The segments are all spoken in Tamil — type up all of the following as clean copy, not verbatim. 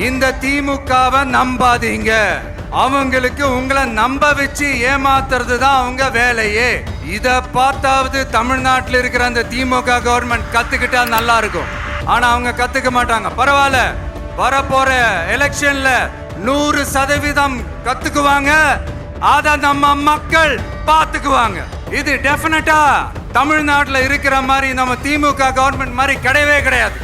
இந்த திமுகவை நம்பாதீங்க. அவங்களுக்கு உங்களை நம்ப வச்சு ஏமாத்துறது தான் அவங்க வேலையே. இத பார்த்தாவது தமிழ்நாட்டில் இருக்கிற அந்த திமுக கவர்மெண்ட் கத்துக்கிட்டா நல்லா இருக்கும். ஆனா அவங்க கத்துக்க மாட்டாங்க. பரவாயில்ல, வரப்போற எலெக்ஷன்ல 100% கத்துக்குவாங்க. அத நம்ம மக்கள் பாத்துக்குவாங்க. இது டெஃபினட்டா தமிழ்நாட்டில் இருக்கிற மாதிரி நம்ம திமுக கவர்மெண்ட் மாதிரி கிடையவே கிடையாது.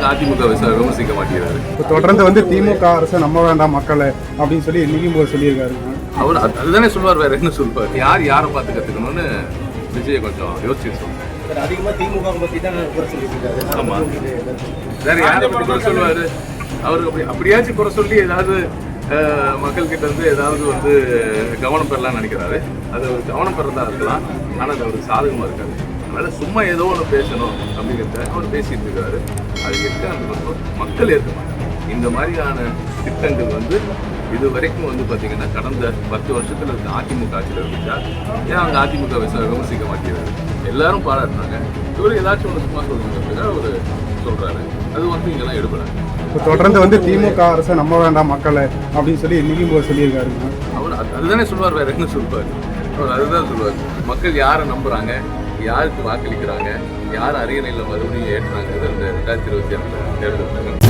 அதிமுக விமர்சிக்க மாட்டேங்கிறாரு. தொடர்ந்து திமுக அரசை நம்ப வேண்டாம் மக்களை அப்படின்னு சொல்லி நீங்க சொல்லியிருக்காரு. அவர் அதுதானே சொல்லுவார், வேற என்ன சொல்லுவார்? யாரை பார்த்து கத்துக்கணும்னு விஜய் கொஞ்சம் யோசிச்சு சொல்லுவார். அதிகமா திமுக பத்தி தான் குறை சொல்லியிருக்காரு. ஆமா, வேற யாரை பத்தி குறை சொல்லுவாரு? அவருக்கு அப்படியாச்சும் குறை சொல்லி ஏதாவது மக்கள் கிட்ட இருந்து ஏதாவது கவனம் பெறலாம்னு நினைக்கிறாரு. அது ஒரு கவனம் பெறதா இருக்கலாம், ஆனா அது அவருக்கு சாதகமா இருக்காது. அதனால சும்மா ஏதோ ஒன்று பேசணும் அப்படிங்கிறத அவர் பேசிட்டு இருக்காரு. அது இருக்க அந்த மக்கள் ஏற்க மாட்டாங்க. இந்த மாதிரியான திட்டங்கள் இது வரைக்கும் பார்த்தீங்கன்னா கடந்த 10 வருஷத்துல இருக்க அதிமுக ஆட்சியில் இருந்துச்சா? ஏன் அவங்க அதிமுக விமர்சிக்க மாட்டேங்கிறாரு? எல்லாரும் பாராட்டினாங்க. இவரு ஏதாச்சும் ஒன்று சும்மா சொல்லுங்க அவர் சொல்றாரு. அது இங்கெல்லாம் எடுபடாது. தொடர்ந்து திமுக அரசை நம்ப வேண்டாம் மக்களை அப்படின்னு சொல்லி நீங்க சொல்லியிருக்காரு. அவர் அதுதானே சொல்லுவார், வேற என்ன சொல்லுவார்? அவர் அதுதான் சொல்லுவார். மக்கள் யாரை நம்புறாங்க, யாருக்கு வாக்களிக்கிறாங்க, யார் அரியணையில் மறுபடியும் ஏற்றுறாங்க இந்த 2026 தேர்தல்.